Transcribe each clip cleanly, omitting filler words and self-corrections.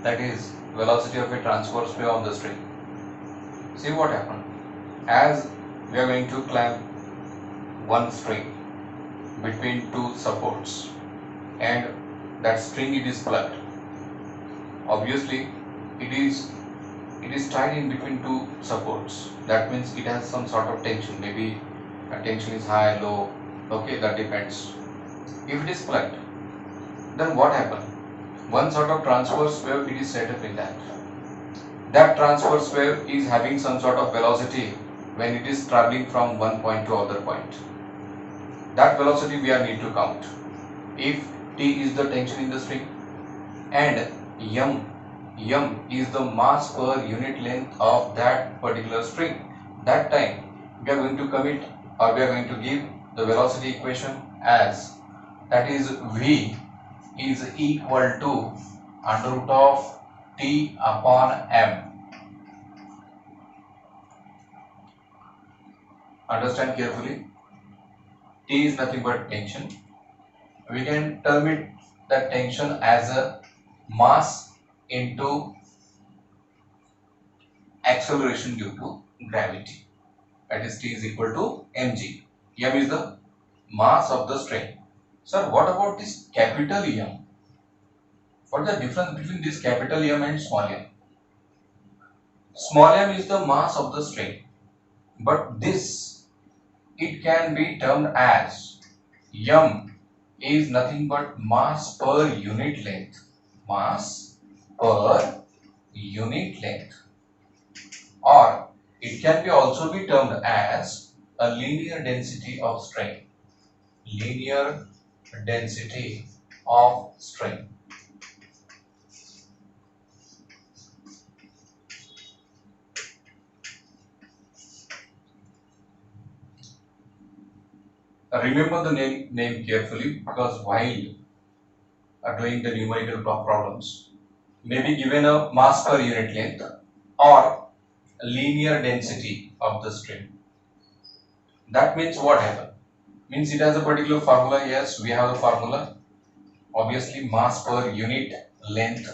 that is velocity of a transverse wave on the string. See what happened. As we are going to clamp one string between two supports and that string it is plugged. Obviously it is tied in between two supports. That means it has some sort of tension. Maybe a tension is high, low, okay, that depends. If it is plugged, then what happens? One sort of transverse wave it is set up in that. That transverse wave is having some sort of velocity when it is traveling from one point to other point. That velocity we are need to count. If T is the tension in the string and m is the mass per unit length of that particular string, that time we are going to commit or we are going to give the velocity equation as, that is V is equal to under root of T upon m. Understand carefully. T is nothing but tension. We can term it that tension as a mass into acceleration due to gravity. That is T is equal to mg. M is the mass of the string. Sir, what about this capital M? What is the difference between this capital M and small m? Small m is the mass of the string, but this, it can be termed as m is nothing but mass per unit length. Mass per unit length. Or it can be also be termed as a linear density of string. Linear density of string. Remember the name carefully, because while doing the numerical problems, may be given a mass per unit length or linear density of the string. That means what happens? Means it has a particular formula. Yes, we have a formula. Obviously, mass per unit length.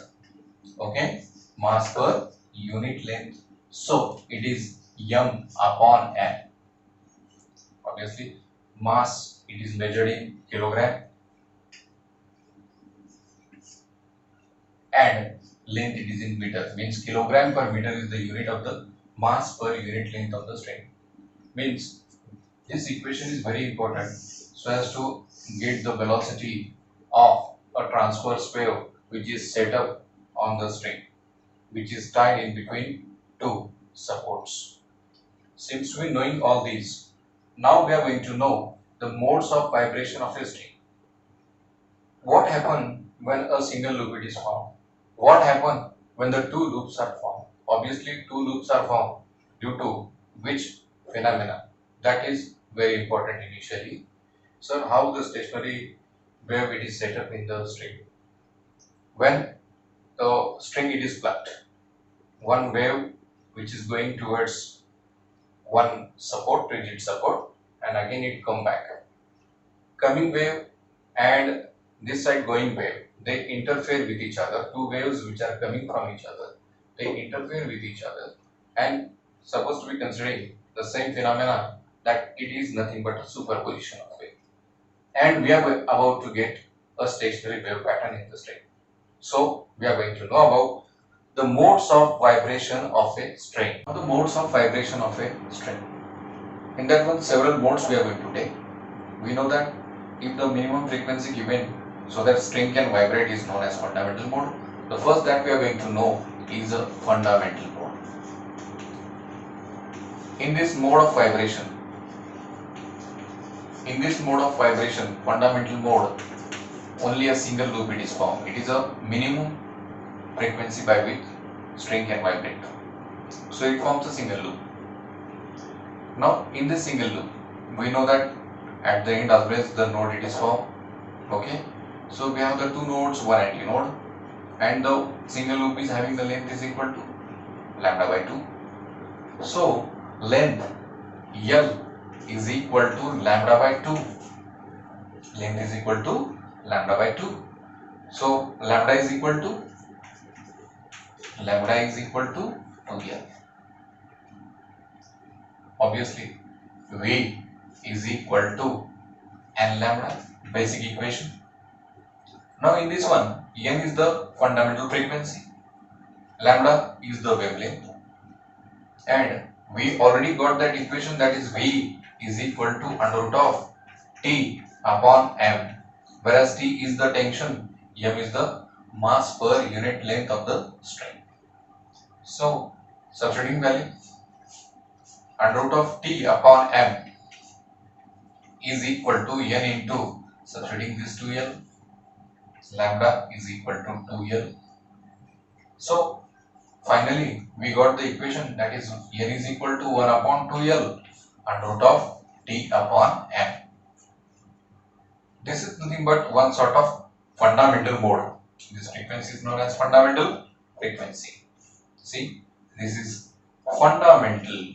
Okay, mass per unit length. So it is m upon n. Obviously, mass it is measured in kilogram and length it is in meter. Means kilogram per meter is the unit of the mass per unit length of the string. Means this equation is very important so as to get the velocity of a transverse wave which is set up on the string, which is tied in between two supports. Seems to be knowing all these. Now we are going to know the modes of vibration of a string. What happens when a single loop is formed? What happens when the two loops are formed? Obviously, two loops are formed due to which phenomena? That is very important initially. So, how the stationary wave it is set up in the string? When the string it is plucked, one wave which is going towards one support, rigid support, and again it come back. Coming wave and this side going wave, they interfere with each other. Two waves which are coming from each other, they interfere with each other, and supposed to be considering the same phenomena, that it is nothing but a superposition of wave. And we are about to get a stationary wave pattern in the string. So we are going to know about the modes of vibration of a string. The modes of vibration of a string. In that one, several modes we are going to take. We know that if the minimum frequency given so that string can vibrate is known as fundamental mode. The first that we are going to know is a fundamental mode. In this mode of vibration, fundamental mode, only a single loop it is formed. It is a minimum frequency by which string can vibrate. So it forms a single loop. Now in this single loop, we know that at the end always the node it is formed. Okay, so we have the two nodes, one antinode, and the single loop is having the length is equal to lambda by 2. So length L is equal to lambda by 2. Length is equal to lambda by 2. So lambda is equal to lambda is equal to 2L. Obviously, V is equal to n lambda, basic equation. Now in this one, n is the fundamental frequency, lambda is the wavelength, and we already got that equation, that is V is equal to under root of T upon m, whereas T is the tension, m is the mass per unit length of the string. So substituting value, under root of T upon m is equal to n into, substituting this 2L, lambda is equal to 2L. So finally we got the equation, that is n is equal to 1 upon 2L under root of T upon m. This is nothing but one sort of fundamental mode. This frequency is known as fundamental frequency. See, this is fundamental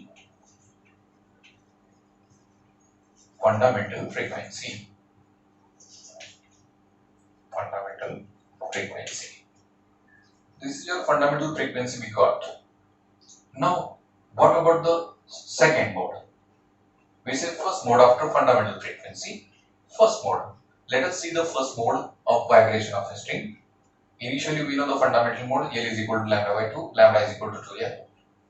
frequency. Fundamental frequency. This is your fundamental frequency we got. Now, what about the second mode? We say first mode after fundamental frequency. First mode. Let us see the first mode of vibration of a string. Initially, we know the fundamental mode, L is equal to lambda by 2, lambda is equal to 2L.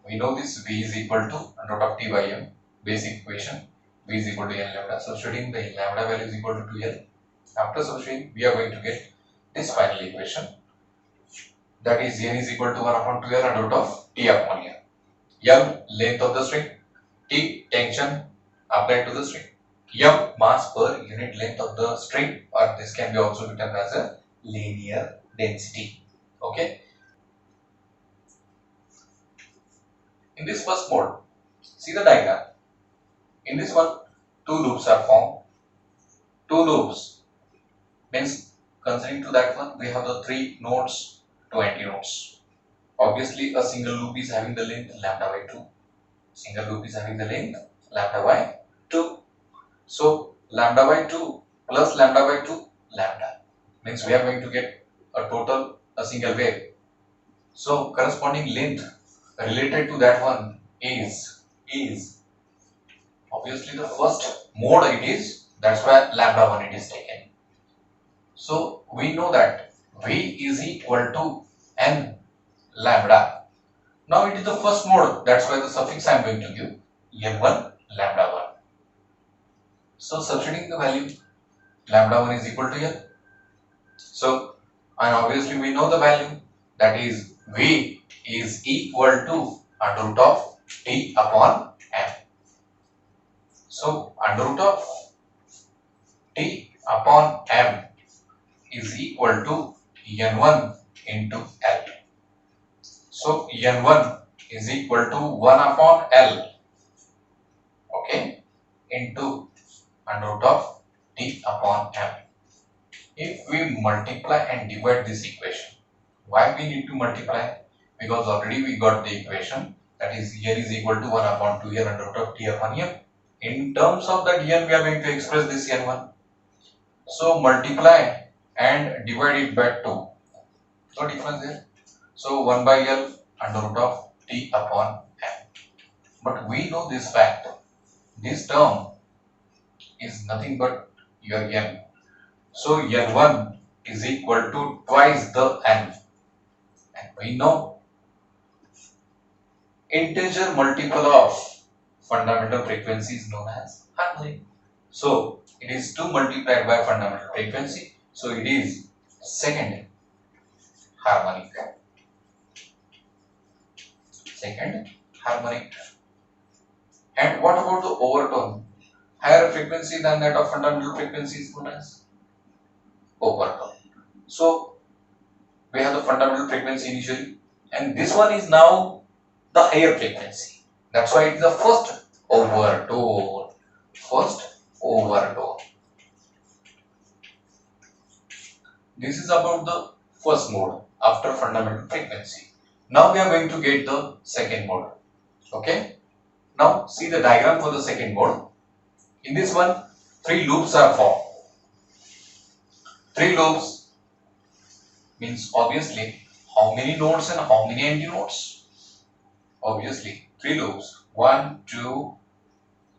We know this V is equal to under root of T by M, basic equation, V is equal to n lambda. Substituting the lambda value is equal to 2L. After substituting, we are going to get this final equation, that is n is equal to 1 upon 2L under root of T upon M. L, length of the string, T, tension applied to the string, M, mass per unit length of the string, or this can be also written as a linear density. Okay. In this first mode, see the diagram. In this one, two loops are formed. Two loops means, considering to that one, we have the 3 nodes, 20 nodes. Obviously, a single loop is having the length lambda by 2. Single loop is having the length lambda by 2. So lambda by 2 plus lambda by 2 lambda means we are going to get a single wave. So corresponding length related to that one is obviously the first mode it is, that's why lambda 1 it is taken. So we know that V is equal to n lambda. Now it is the first mode, that's why the suffix I am going to give n1 lambda 1. So substituting the value, lambda 1 is equal to n. So, and obviously we know the value, that is V is equal to under root of T upon m. So under root of T upon m is equal to n1 into L. So n1 is equal to 1 upon L, okay, into under root of T upon m. If we multiply and divide this equation, why we need to multiply? Because already we got the equation, that is n is equal to 1 upon 2n under root of T upon m. In terms of that n, we are going to express this n1. So multiply and divide it by 2. No difference here. So 1 by L under root of T upon m. But we know this fact, this term is nothing but your n. So n1 is equal to twice the n. And we know integer multiple of fundamental frequency is known as harmonic. So it is 2 multiplied by fundamental frequency. So it is second harmonic. Second harmonic. And what about the overtone? Higher frequency than that of fundamental frequency is known as overtone. So we have the fundamental frequency initially, and this one is now the higher frequency. That's why it is the first overtone. First overtone. This is about the first mode after fundamental frequency. Now we are going to get the second mode. Okay. Now see the diagram for the second mode. In this one, 3 loops are formed. 3 loops means obviously how many nodes and how many antinodes? Obviously, 3 loops. 1, 2,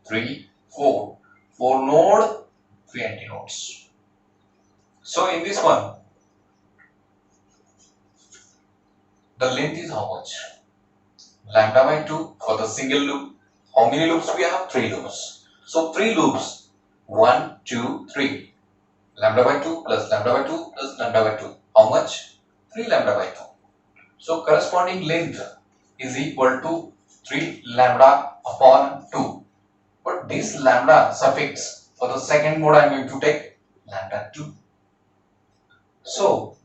3, 4. 4 node, 3 antinodes. So in this one, the length is how much? Lambda by 2 for the single loop. How many loops we have? 3 loops. So 3 loops. 1, 2, 3. Lambda by 2 plus lambda by 2 plus lambda by 2. How much? 3 lambda by 2. So corresponding length is equal to 3 lambda upon 2. But this lambda suffix for the second mode I am going to take lambda 2. So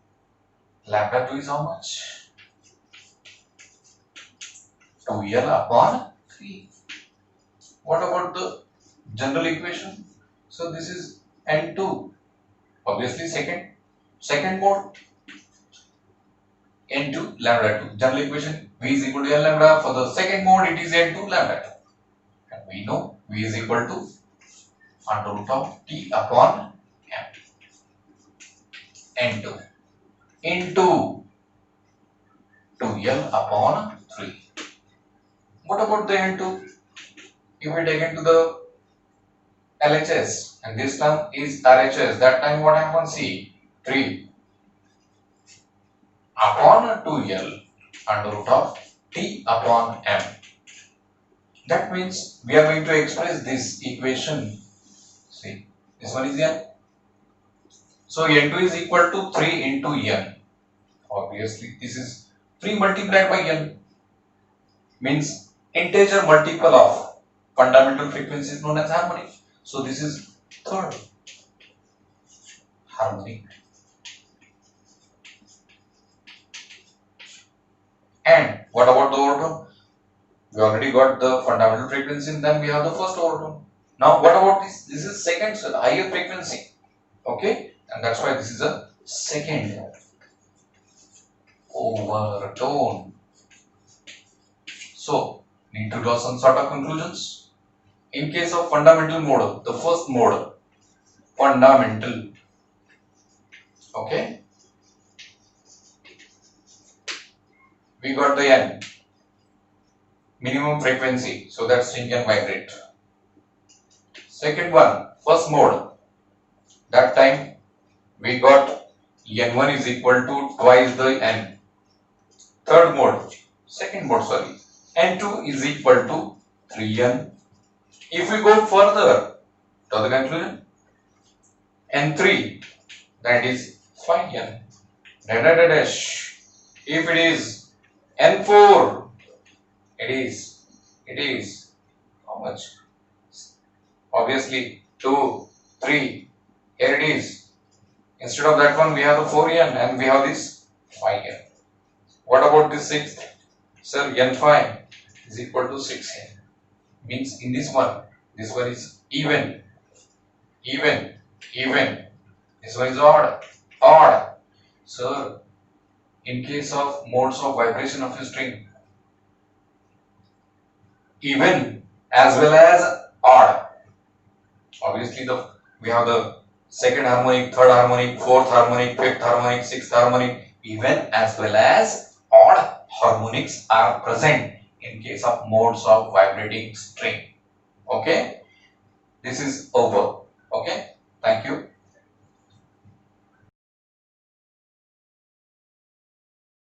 lambda 2 is how much? 2L upon 3. What about the general equation? So this is N2. Obviously second mode N2 lambda 2. General equation V is equal to L lambda. For the second mode it is N2 lambda 2. And we know V is equal to under root of T upon M. N2 into 2L upon 3. What about the N2? If we take into the LHS and this term is RHS, that time what happens? See, 3 upon 2L under root of T upon M. That means we are going to express this equation. See, this one is N. So N2 is equal to 3 into N. Obviously, this is 3 multiplied by N. Means integer multiple of fundamental frequency is known as harmonic. So this is third harmonic. And what about the overtone? We already got the fundamental frequency and then we have the first overtone. Now what about this? This is second higher frequency. Okay, and that's why this is a second overtone. So need to draw some sort of conclusions. In case of fundamental mode, the first mode, fundamental, okay, we got the N, minimum frequency, so that string can vibrate. Second one, first mode, that time we got N1 is equal to twice the N. Third mode, second mode, sorry, N2 is equal to 3N. If we go further to the conclusion, N3, that is 5N. If it is N4, it is how much? Obviously 2, 3, here it is. Instead of that one we have the 4N and we have this 5N. What about this sixth? Sir, N5 is equal to 6N. Means in this one is even. This one is odd. So in case of modes of vibration of a string, even as well as odd. Obviously we have the second harmonic, third harmonic, fourth harmonic, fifth harmonic, sixth harmonic, even as well as odd harmonics are present in case of modes of vibrating string. Okay, this is over.